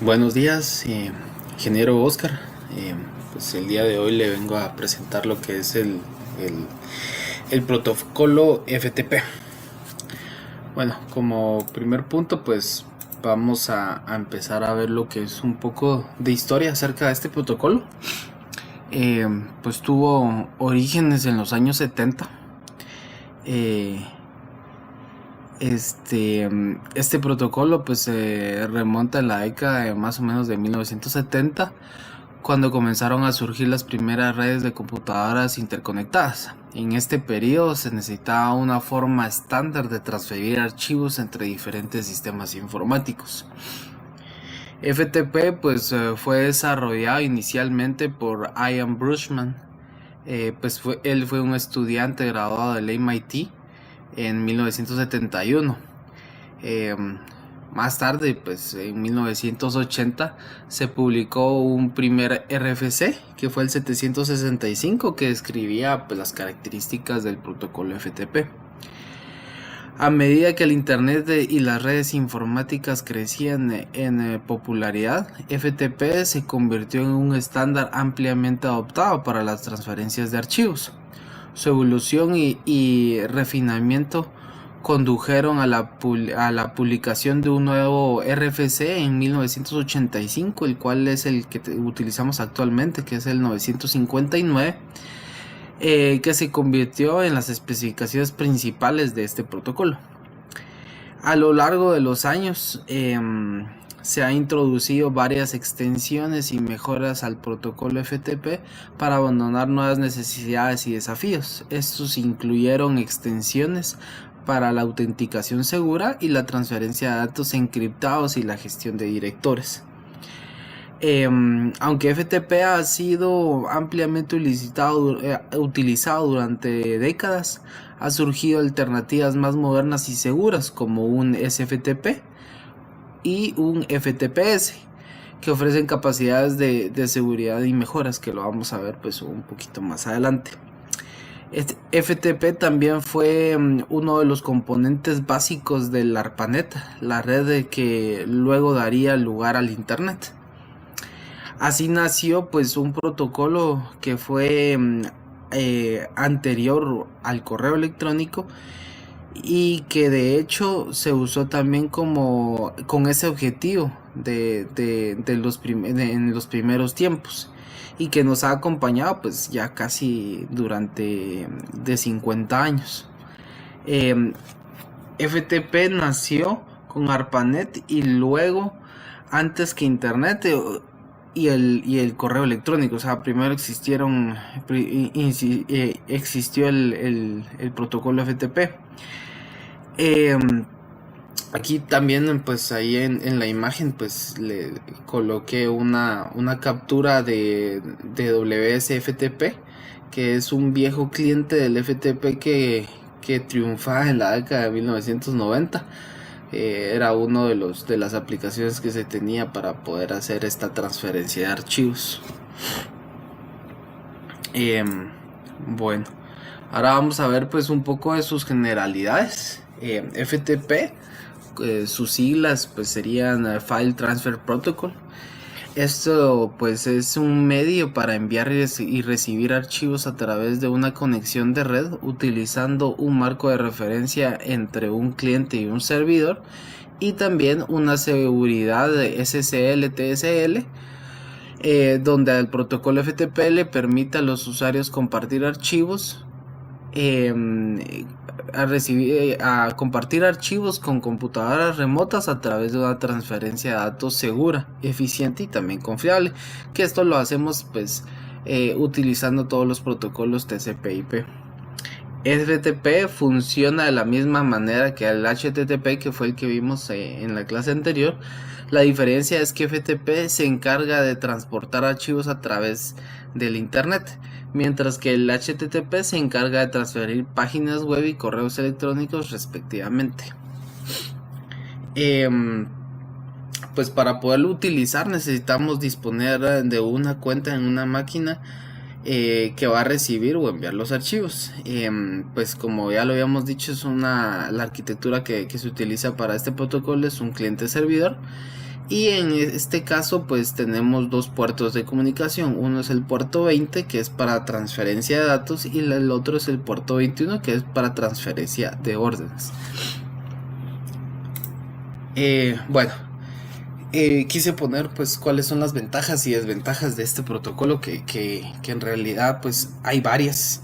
Buenos días, ingeniero Oscar. Pues el día de hoy le vengo a presentar lo que es el protocolo FTP. Bueno, como primer punto, pues vamos a empezar a ver lo que es un poco de historia acerca de este protocolo. Pues tuvo orígenes en los años 70. Este protocolo pues se remonta a la década de más o menos de 1970, cuando comenzaron a surgir las primeras redes de computadoras interconectadas. En este periodo se necesitaba una forma estándar de transferir archivos entre diferentes sistemas informáticos. FTP pues fue desarrollado inicialmente por Ian Bruchman. Él fue un estudiante graduado del MIT en 1971. Más tarde, pues en 1980 se publicó un primer RFC, que fue el 765, que describía pues las características del protocolo FTP. A medida que el Internet y las redes informáticas crecían en popularidad, FTP se convirtió en un estándar ampliamente adoptado para las transferencias de archivos. Su evolución y refinamiento condujeron a la publicación de un nuevo RFC en 1985, el cual es el que utilizamos actualmente, que es el 959, que se convirtió en las especificaciones principales de este protocolo. A lo largo de los años se han introducido varias extensiones y mejoras al protocolo FTP para abandonar nuevas necesidades y desafíos. Estos incluyeron extensiones para la autenticación segura y la transferencia de datos encriptados y la gestión de directores. Aunque FTP ha sido ampliamente utilizado durante décadas, ha surgido alternativas más modernas y seguras como un SFTP y un FTPS, que ofrecen capacidades de seguridad y mejoras, que lo vamos a ver pues un poquito más adelante. Este FTP también fue uno de los componentes básicos del ARPANET, la red que luego daría lugar al Internet. Así nació pues un protocolo que fue anterior al correo electrónico, y que de hecho se usó también con ese objetivo en los primeros tiempos, y que nos ha acompañado pues ya casi durante de 50 años. FTP nació con ARPANET y luego, antes que Internet y el correo electrónico. O sea, primero existió el protocolo FTP. Aquí también pues ahí en la imagen pues le coloqué una captura de WSFTP, que es un viejo cliente del FTP que triunfaba en la década de 1990. Era uno de las aplicaciones que se tenía para poder hacer esta transferencia de archivos. Bueno, ahora vamos a ver pues un poco de sus generalidades. FTP, sus siglas pues serían File Transfer Protocol. Esto pues es un medio para enviar y recibir archivos a través de una conexión de red, utilizando un marco de referencia entre un cliente y un servidor, y también una seguridad de SSL/TSL, donde el protocolo FTP le permite a los usuarios compartir archivos, a compartir archivos con computadoras remotas a través de una transferencia de datos segura, eficiente y también confiable, que esto lo hacemos pues utilizando todos los protocolos TCP/IP. FTP funciona de la misma manera que el HTTP, que fue el que vimos en la clase anterior. La diferencia es que FTP se encarga de transportar archivos a través del Internet, mientras que el HTTP se encarga de transferir páginas web y correos electrónicos respectivamente. Pues para poderlo utilizar necesitamos disponer de una cuenta en una máquina que va a recibir o enviar los archivos. Pues como ya lo habíamos dicho, la arquitectura que se utiliza para este protocolo es un cliente servidor, Y en este caso pues tenemos dos puertos de comunicación. Uno es el puerto 20, que es para transferencia de datos, y el otro es el puerto 21, que es para transferencia de órdenes. Bueno, quise poner pues cuáles son las ventajas y desventajas de este protocolo, que en realidad pues hay varias.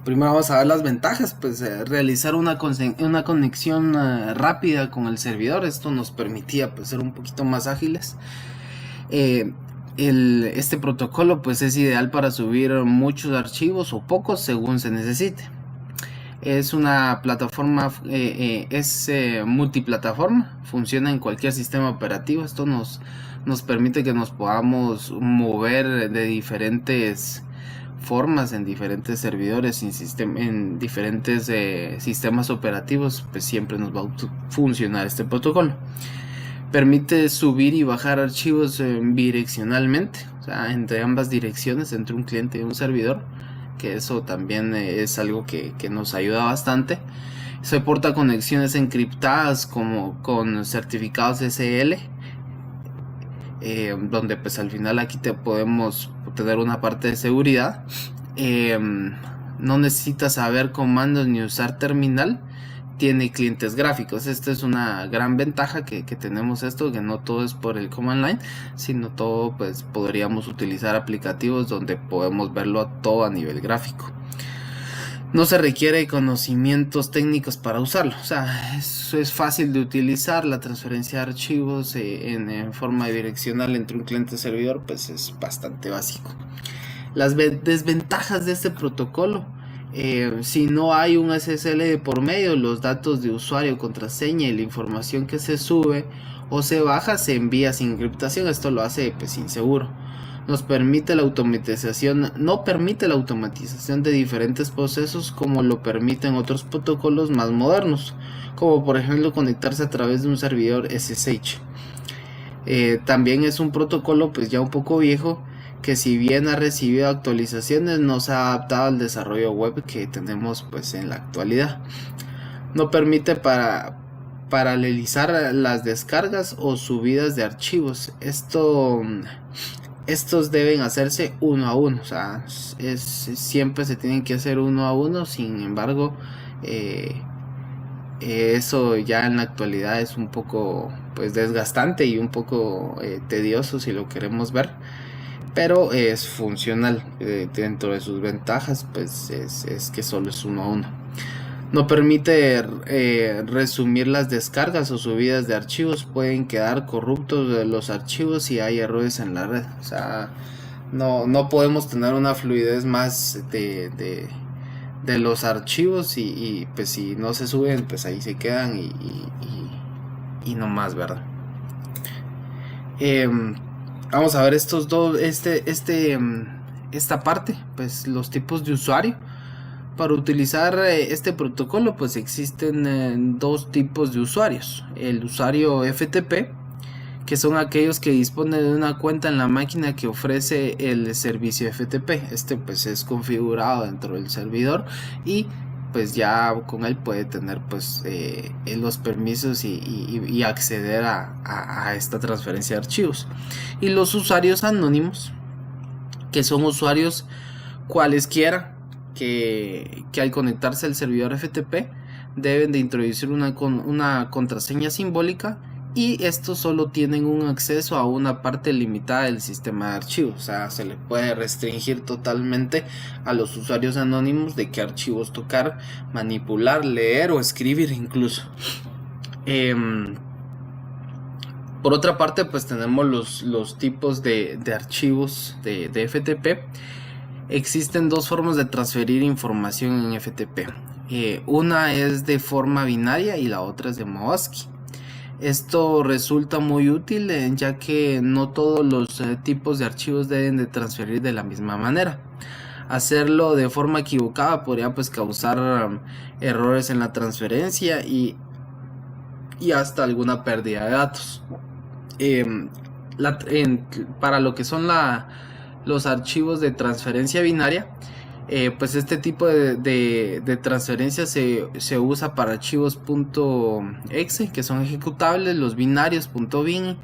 Primero vamos a ver las ventajas. Pues realizar una conexión rápida con el servidor. Esto nos permitía pues ser un poquito más ágiles. Este protocolo pues es ideal para subir muchos archivos o pocos según se necesite. Es una plataforma, es multiplataforma, funciona en cualquier sistema operativo. Esto nos permite que nos podamos mover de diferentes formas en diferentes servidores, en diferentes sistemas operativos. Pues siempre nos va a funcionar este protocolo. Permite subir y bajar archivos bidireccionalmente, o sea, entre ambas direcciones, entre un cliente y un servidor, que eso también es algo que nos ayuda bastante. Soporta conexiones encriptadas como con certificados SL, donde pues al final aquí podemos tener una parte de seguridad. No necesitas saber comandos ni usar terminal. Tiene clientes gráficos. Esta es una gran ventaja que tenemos esto, que no todo es por el command line, sino todo pues podríamos utilizar aplicativos donde podemos verlo todo a nivel gráfico. No se requiere conocimientos técnicos para usarlo, o sea, es fácil de utilizar. La transferencia de archivos en forma direccional entre un cliente y servidor pues es bastante básico. Las desventajas de este protocolo: si no hay un SSL de por medio, los datos de usuario, contraseña y la información que se sube o se baja se envía sin encriptación. Esto lo hace pues inseguro. No permite la automatización de diferentes procesos como lo permiten otros protocolos más modernos, como por ejemplo conectarse a través de un servidor SSH. También es un protocolo pues ya un poco viejo, que si bien ha recibido actualizaciones, no se ha adaptado al desarrollo web que tenemos pues en la actualidad. No permite paralelizar las descargas o subidas de archivos. Estos deben hacerse uno a uno, o sea, siempre se tienen que hacer uno a uno. Sin embargo, eso ya en la actualidad es un poco pues desgastante y un poco tedioso si lo queremos ver, pero es funcional. Dentro de sus ventajas pues es que solo es uno a uno. No permite resumir las descargas o subidas de archivos. Pueden quedar corruptos los archivos si hay errores en la red. O sea, no podemos tener una fluidez más de los archivos, y pues si no se suben pues ahí se quedan y no más, ¿verdad? Vamos a ver estos dos, esta parte, pues los tipos de usuario. Para utilizar este protocolo pues existen dos tipos de usuarios: el usuario FTP, que son aquellos que disponen de una cuenta en la máquina que ofrece el servicio FTP. Este pues es configurado dentro del servidor y pues ya con él puede tener pues los permisos y acceder a esta transferencia de archivos. Y los usuarios anónimos, que son usuarios cualesquiera que al conectarse al servidor FTP deben de introducir una contraseña simbólica, y estos solo tienen un acceso a una parte limitada del sistema de archivos. O sea, se le puede restringir totalmente a los usuarios anónimos de qué archivos tocar, manipular, leer o escribir incluso. Por otra parte pues tenemos los tipos de archivos de FTP. Existen dos formas de transferir información en FTP. Una es de forma binaria y la otra es de modo ASCII. Esto resulta muy útil ya que no todos los tipos de archivos deben de transferir de la misma manera. Hacerlo de forma equivocada podría pues causar errores en la transferencia y hasta alguna pérdida de datos. Para lo que son los archivos de transferencia binaria, Pues este tipo de transferencia se usa para archivos .exe, que son ejecutables, los binarios .bin,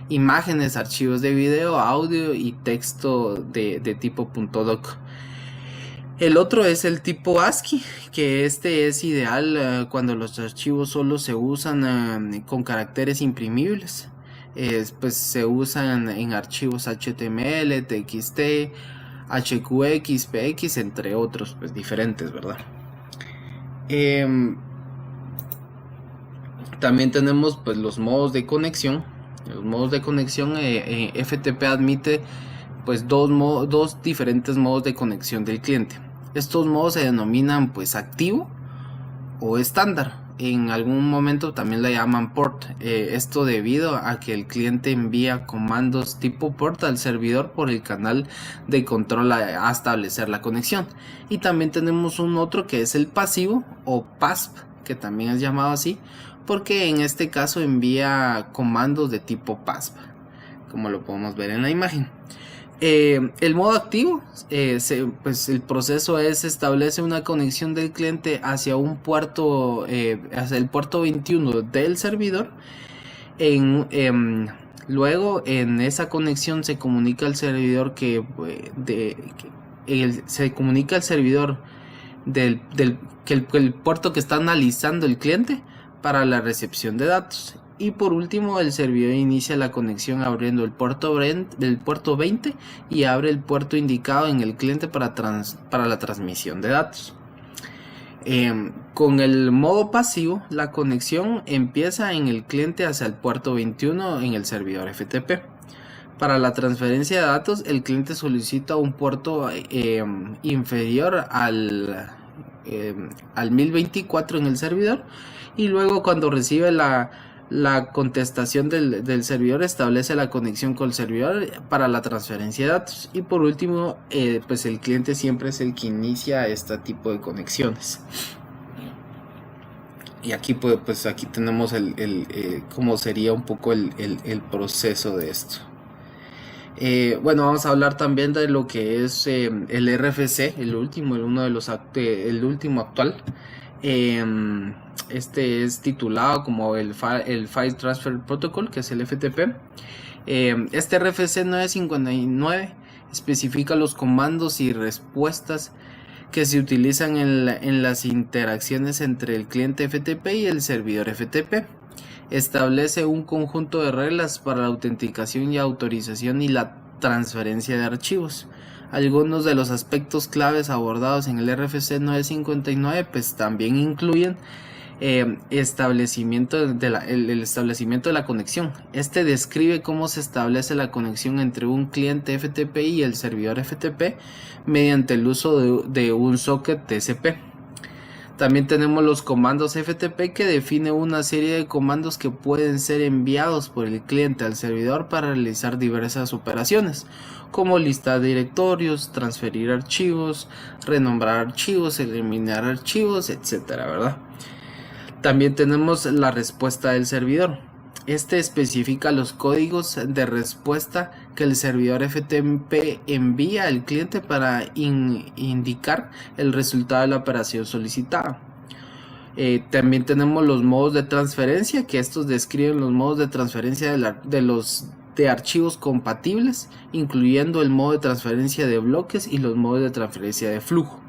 imágenes, archivos de video, audio y texto de tipo .doc. El otro es el tipo ASCII, que este es ideal cuando los archivos solo se usan con caracteres imprimibles. Pues se usan en archivos HTML, TXT, HQX, PX, entre otros, pues diferentes, ¿verdad? También tenemos pues los modos de conexión. Los modos de conexión, FTP admite pues dos diferentes modos de conexión del cliente. Estos modos se denominan pues activo o estándar. En algún momento también le llaman port. Esto debido a que el cliente envía comandos tipo port al servidor por el canal de control a establecer la conexión. Y también tenemos un otro que es el pasivo o PASP, que también es llamado así, porque en este caso envía comandos de tipo PASP, como lo podemos ver en la imagen. El modo activo, pues el proceso establece una conexión del cliente hacia un puerto, hacia el puerto 21 del servidor. Luego en esa conexión se comunica al servidor se comunica al servidor el puerto que está analizando el cliente para la recepción de datos. Y por último, el servidor inicia la conexión abriendo el puerto 20 y abre el puerto indicado en el cliente para la transmisión de datos. Con el modo pasivo, la conexión empieza en el cliente hacia el puerto 21 en el servidor FTP. Para la transferencia de datos, el cliente solicita un puerto inferior al 1024 en el servidor, y luego cuando recibe la contestación del servidor, establece la conexión con el servidor para la transferencia de datos. Y por último, pues el cliente siempre es el que inicia este tipo de conexiones. Y aquí pues aquí tenemos cómo sería un poco el proceso de esto. Bueno, vamos a hablar también de lo que es el RFC, el último actual. Este es titulado como el File Transfer Protocol, que es el FTP. Este RFC 959 especifica los comandos y respuestas que se utilizan en las interacciones entre el cliente FTP y el servidor FTP. Establece un conjunto de reglas para la autenticación y autorización y la transferencia de archivos. Algunos de los aspectos claves abordados en el RFC 959 pues también incluyen el establecimiento de la conexión. Este describe cómo se establece la conexión entre un cliente FTP y el servidor FTP mediante el uso de un socket TCP. También tenemos los comandos FTP, que define una serie de comandos que pueden ser enviados por el cliente al servidor para realizar diversas operaciones, como listar directorios, transferir archivos, renombrar archivos, eliminar archivos, etcétera, ¿verdad? También tenemos la respuesta del servidor. Este especifica los códigos de respuesta que el servidor FTP envía al cliente para indicar el resultado de la operación solicitada. También tenemos los modos de transferencia, que estos describen los modos de transferencia de archivos compatibles, incluyendo el modo de transferencia de bloques y los modos de transferencia de flujo.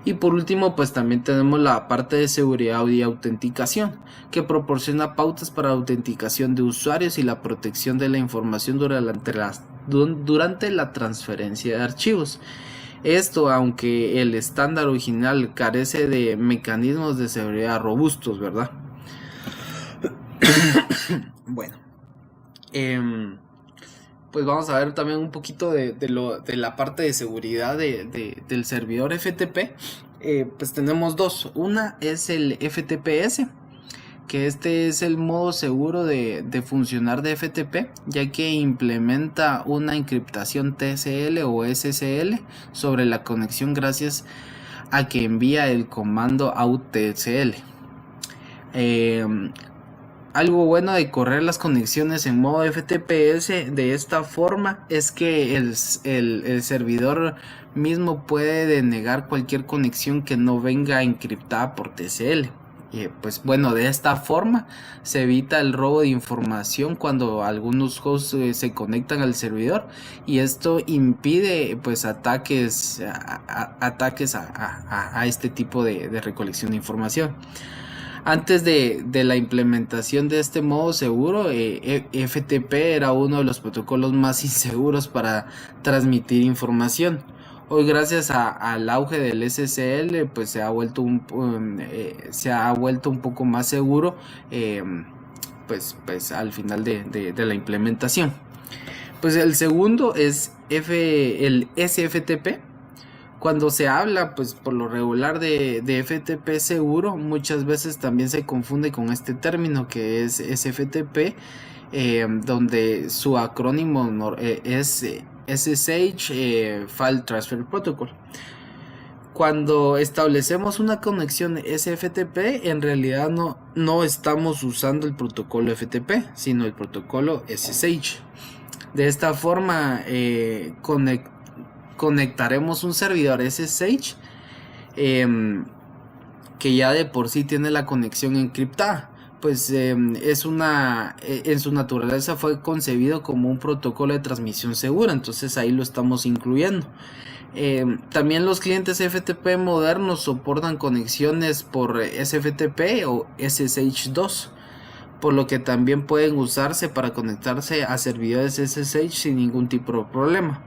Y por último, pues también tenemos la parte de seguridad y autenticación, que proporciona pautas para autenticación de usuarios y la protección de la información durante la transferencia de archivos. Esto, aunque el estándar original carece de mecanismos de seguridad robustos, ¿verdad? Bueno, pues vamos a ver también un poquito de la parte de seguridad del servidor FTP. Pues tenemos dos. Una es el FTPS, que este es el modo seguro de funcionar de FTP, ya que implementa una encriptación TSL o SSL sobre la conexión gracias a que envía el comando auttsl. Algo bueno de correr las conexiones en modo FTPS de esta forma es que el servidor mismo puede denegar cualquier conexión que no venga encriptada por TCL. Pues bueno, de esta forma se evita el robo de información cuando algunos hosts se conectan al servidor, y esto impide pues ataques a este tipo de recolección de información. Antes de la implementación de este modo seguro, FTP era uno de los protocolos más inseguros para transmitir información. Hoy, gracias al auge del SSL, pues se ha vuelto un poco más seguro, pues al final de la implementación. Pues el segundo es el SFTP. Cuando se habla, pues por lo regular de FTP seguro, muchas veces también se confunde con este término que es SFTP, donde su acrónimo es SSH File Transfer Protocol. Cuando establecemos una conexión SFTP, en realidad no estamos usando el protocolo FTP, sino el protocolo SSH. De esta forma, conectaremos un servidor SSH que ya de por sí tiene la conexión encriptada. Pues en su naturaleza fue concebido como un protocolo de transmisión segura, entonces ahí lo estamos incluyendo. También los clientes FTP modernos soportan conexiones por SFTP o SSH2, por lo que también pueden usarse para conectarse a servidores SSH sin ningún tipo de problema.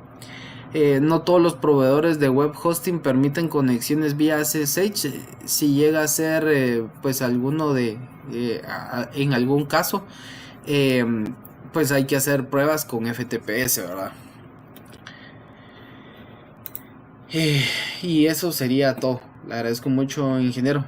No todos los proveedores de web hosting permiten conexiones vía SSH. Si llega a ser pues alguno en algún caso, pues hay que hacer pruebas con FTPS, ¿verdad? Y eso sería todo. Le agradezco mucho, ingeniero.